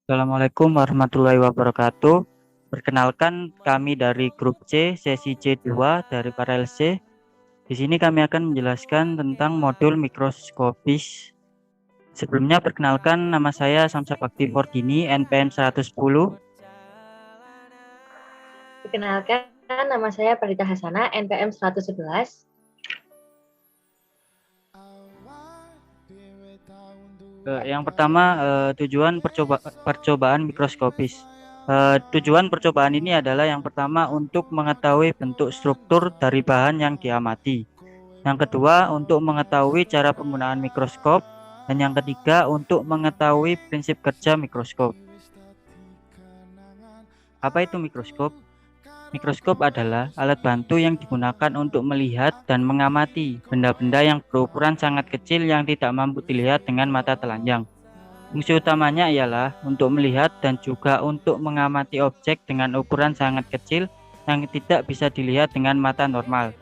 Assalamualaikum warahmatullahi wabarakatuh. Perkenalkan kami dari grup C, sesi C2 dari Paralse. Di sini kami akan menjelaskan tentang modul mikroskopis. Sebelumnya perkenalkan nama saya Samsa Bakti Fordini, NPM 110. Perkenalkan, nama saya Parita Hasana, NPM 111. Yang pertama, tujuan percobaan mikroskopis. Tujuan percobaan ini adalah yang pertama untuk mengetahui bentuk struktur dari bahan yang diamati. Yang kedua, untuk mengetahui cara penggunaan mikroskop. Dan yang ketiga, untuk mengetahui prinsip kerja mikroskop. Apa itu mikroskop? Mikroskop adalah alat bantu yang digunakan untuk melihat dan mengamati benda-benda yang berukuran sangat kecil yang tidak mampu dilihat dengan mata telanjang. Fungsi utamanya ialah untuk melihat dan juga untuk mengamati objek dengan ukuran sangat kecil yang tidak bisa dilihat dengan mata normal.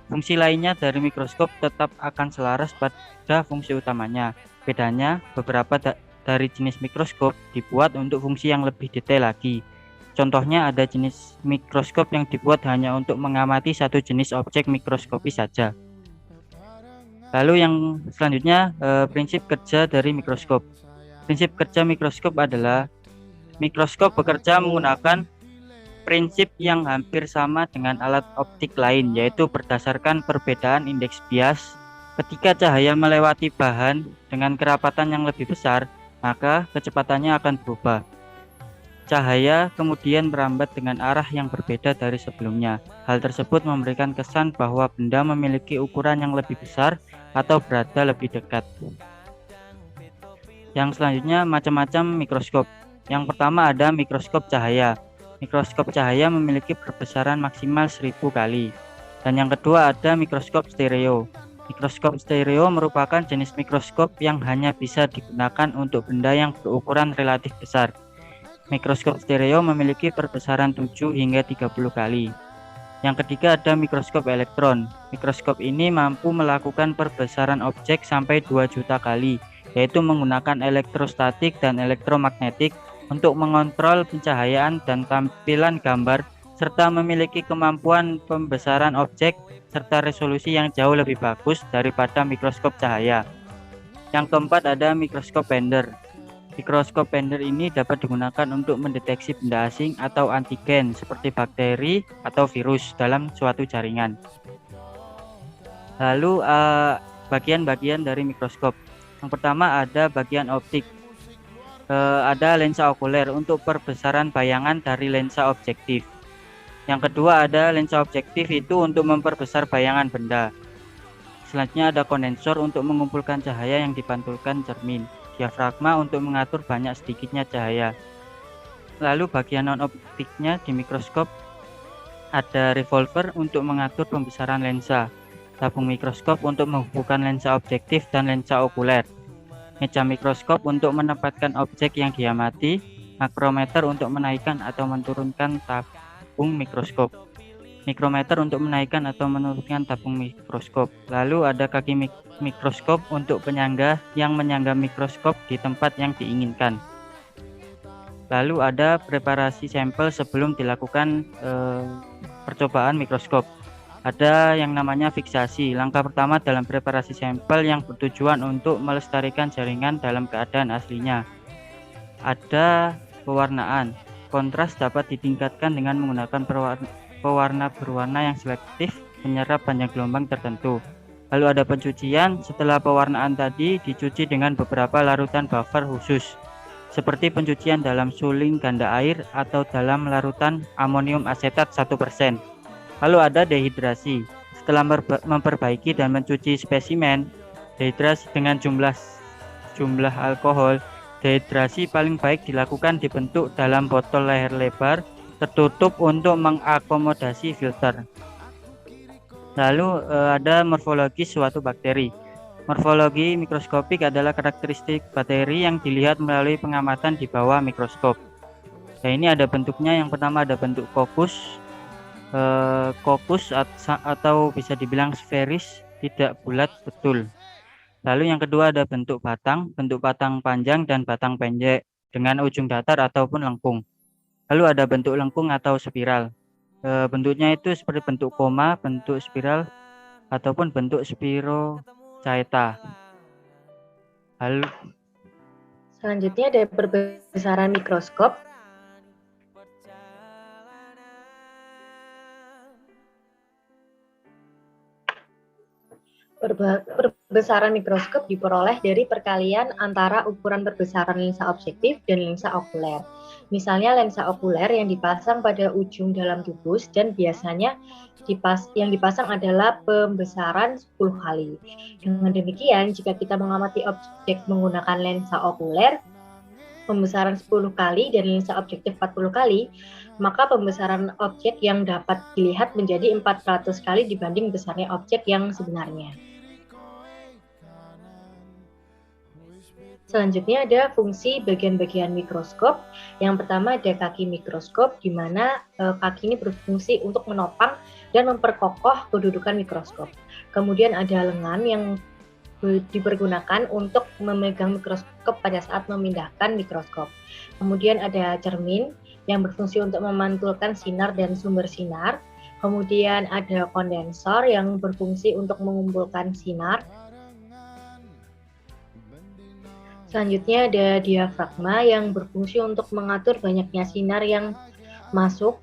Fungsi lainnya dari mikroskop tetap akan selaras pada fungsi utamanya. Bedanya, beberapa dari jenis mikroskop dibuat untuk fungsi yang lebih detail lagi. Contohnya ada jenis mikroskop yang dibuat hanya untuk mengamati satu jenis objek mikroskopi saja. Lalu yang selanjutnya, prinsip kerja dari mikroskop. Prinsip kerja mikroskop adalah mikroskop bekerja menggunakan prinsip yang hampir sama dengan alat optik lain, yaitu berdasarkan perbedaan indeks bias. Ketika cahaya melewati bahan dengan kerapatan yang lebih besar, maka kecepatannya akan berubah. Cahaya kemudian merambat dengan arah yang berbeda dari sebelumnya. Hal tersebut memberikan kesan bahwa benda memiliki ukuran yang lebih besar atau berada lebih dekat. Yang selanjutnya, macam-macam mikroskop. Yang pertama ada mikroskop cahaya. Mikroskop cahaya memiliki perbesaran maksimal 1000 kali. Dan yang kedua ada mikroskop stereo. Mikroskop stereo merupakan jenis mikroskop yang hanya bisa digunakan untuk benda yang berukuran relatif besar. Mikroskop stereo memiliki perbesaran 7 hingga 30 kali. Yang ketiga ada mikroskop elektron. Mikroskop ini mampu melakukan perbesaran objek sampai 2 juta kali, yaitu menggunakan elektrostatik dan elektromagnetik untuk mengontrol pencahayaan dan tampilan gambar, serta memiliki kemampuan pembesaran objek serta resolusi yang jauh lebih bagus daripada mikroskop cahaya. Yang keempat ada mikroskop Bender. Mikroskop Bender ini dapat digunakan untuk mendeteksi benda asing atau antigen seperti bakteri atau virus dalam suatu jaringan. Lalu bagian-bagian dari mikroskop. Yang pertama ada bagian optik. Ada lensa okuler untuk perbesaran bayangan dari lensa objektif. Yang kedua ada lensa objektif itu untuk memperbesar bayangan benda. Selanjutnya ada kondensor untuk mengumpulkan cahaya yang dipantulkan cermin. Diafragma untuk mengatur banyak sedikitnya cahaya. Lalu bagian non-optiknya di mikroskop ada revolver untuk mengatur pembesaran lensa. Tabung mikroskop untuk menghubungkan lensa objektif dan lensa okuler. Meja mikroskop untuk menempatkan objek yang diamati. Makrometer untuk menaikkan atau menurunkan tabung mikroskop. Mikrometer untuk menaikkan atau menurunkan tabung mikroskop. Lalu ada kaki mikroskop untuk penyangga yang menyangga mikroskop di tempat yang diinginkan. Lalu ada preparasi sampel sebelum dilakukan percobaan mikroskop. Ada yang namanya fiksasi. Langkah pertama dalam preparasi sampel yang bertujuan untuk melestarikan jaringan dalam keadaan aslinya. Ada pewarnaan. Kontras dapat ditingkatkan dengan menggunakan pewarna berwarna yang selektif menyerap panjang gelombang tertentu. Lalu ada pencucian. Setelah pewarnaan tadi dicuci dengan beberapa larutan buffer khusus, seperti pencucian dalam suling ganda air atau dalam larutan amonium asetat 1%. Lalu ada dehidrasi. Setelah memperbaiki dan mencuci spesimen, dehidrasi dengan jumlah alkohol. Dehidrasi paling baik dilakukan dibentuk dalam botol leher lebar tertutup untuk mengakomodasi filter. Lalu ada morfologi suatu bakteri. Morfologi mikroskopik adalah karakteristik bakteri yang dilihat melalui pengamatan di bawah mikroskop. Nah, ini ada bentuknya. Yang pertama ada bentuk kokus atau bisa dibilang sferis, tidak bulat betul. Lalu yang kedua ada bentuk batang panjang dan batang pendek. dengan ujung datar ataupun lengkung. Lalu ada bentuk lengkung atau spiral. Bentuknya itu seperti bentuk koma, bentuk spiral, ataupun bentuk spirochaeta. Lalu Selanjutnya ada perbesaran mikroskop. Perbesaran mikroskop diperoleh dari perkalian antara ukuran perbesaran lensa objektif dan lensa okuler. Misalnya lensa okuler yang dipasang pada ujung dalam tubus dan biasanya yang dipasang adalah pembesaran 10 kali. Dengan demikian, jika kita mengamati objek menggunakan lensa okuler, pembesaran 10 kali dan lensa objektif 40 kali, maka pembesaran objek yang dapat dilihat menjadi 400 kali dibanding besarnya objek yang sebenarnya. Selanjutnya ada fungsi bagian-bagian mikroskop. Yang pertama ada kaki mikroskop, di mana kaki ini berfungsi untuk menopang dan memperkokoh kedudukan mikroskop. Kemudian ada lengan yang dipergunakan untuk memegang mikroskop pada saat memindahkan mikroskop. Kemudian ada cermin yang berfungsi untuk memantulkan sinar dan sumber sinar. Kemudian ada kondensor yang berfungsi untuk mengumpulkan sinar. Selanjutnya ada diafragma yang berfungsi untuk mengatur banyaknya sinar yang masuk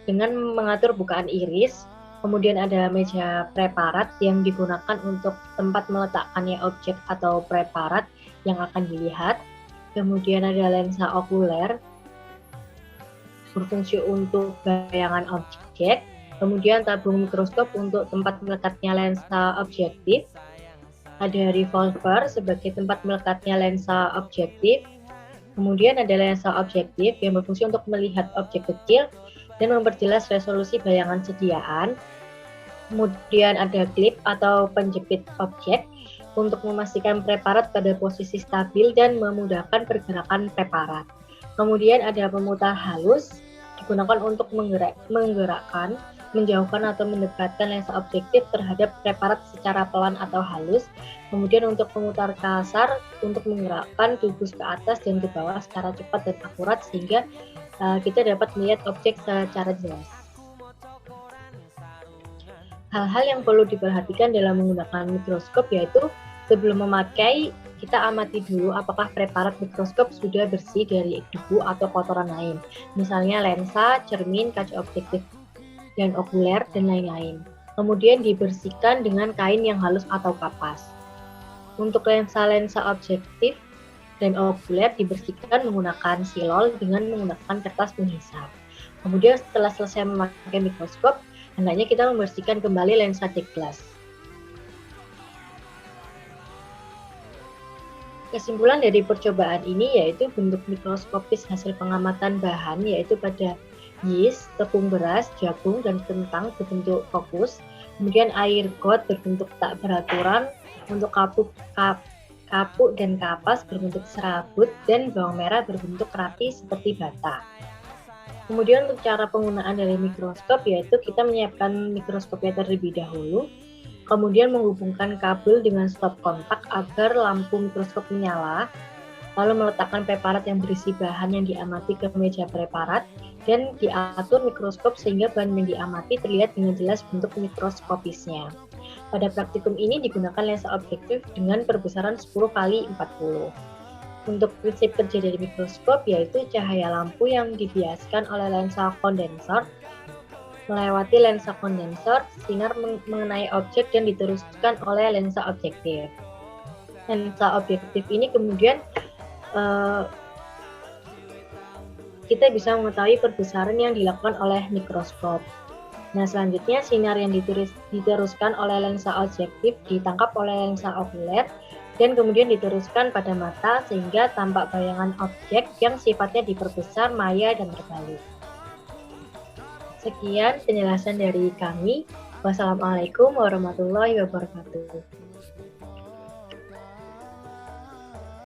dengan mengatur bukaan iris. Kemudian ada meja preparat yang digunakan untuk tempat meletakkannya objek atau preparat yang akan dilihat. Kemudian ada lensa okuler berfungsi untuk bayangan objek. Kemudian tabung mikroskop untuk tempat melekatnya lensa objektif. Ada revolver sebagai tempat melekatnya lensa objektif. Kemudian ada lensa objektif yang berfungsi untuk melihat objek kecil dan memperjelas resolusi bayangan sediaan. Kemudian ada klip atau penjepit objek untuk memastikan preparat pada posisi stabil dan memudahkan pergerakan preparat. Kemudian ada pemutar halus digunakan untuk menggerakkan, menjauhkan atau mendekatkan lensa objektif terhadap preparat secara pelan atau halus. Kemudian untuk pemutar kasar untuk menggerakkan tubus ke atas dan ke bawah secara cepat dan akurat sehingga kita dapat melihat objek secara jelas. Hal-hal yang perlu diperhatikan dalam menggunakan mikroskop yaitu sebelum memakai kita amati dulu apakah preparat mikroskop sudah bersih dari debu atau kotoran lain. Misalnya lensa, cermin, kaca objektif dan okuler, dan lain-lain. Kemudian dibersihkan dengan kain yang halus atau kapas. Untuk lensa-lensa objektif dan okuler dibersihkan menggunakan silol dengan menggunakan kertas penghisap. Kemudian setelah selesai memakai mikroskop, hendaknya kita membersihkan kembali lensa cek glass. Kesimpulan dari percobaan ini yaitu bentuk mikroskopis hasil pengamatan bahan yaitu pada yeast, tepung beras, jagung, dan kentang berbentuk fokus. Kemudian air got berbentuk tak beraturan, untuk kapuk dan kapas berbentuk serabut, dan bawang merah berbentuk rapi seperti bata. Kemudian untuk cara penggunaan dari mikroskop yaitu kita menyiapkan mikroskopnya terlebih dahulu, kemudian menghubungkan kabel dengan stop kontak agar lampu mikroskop menyala, lalu meletakkan preparat yang berisi bahan yang diamati ke meja preparat, dan diatur mikroskop sehingga bahan yang diamati terlihat dengan jelas bentuk mikroskopisnya. Pada praktikum ini digunakan lensa objektif dengan perbesaran 10 kali 40. Untuk prinsip kerja dari mikroskop yaitu cahaya lampu yang dibiaskan oleh lensa kondensor melewati lensa kondensor, sinar mengenai objek dan diteruskan oleh lensa objektif. Lensa objektif ini kemudian kita bisa mengetahui perbesaran yang dilakukan oleh mikroskop. Nah, selanjutnya sinar yang diteruskan oleh lensa objektif ditangkap oleh lensa okuler dan kemudian diteruskan pada mata sehingga tampak bayangan objek yang sifatnya diperbesar, maya, dan terbalik. Sekian penjelasan dari kami. Wassalamualaikum warahmatullahi wabarakatuh.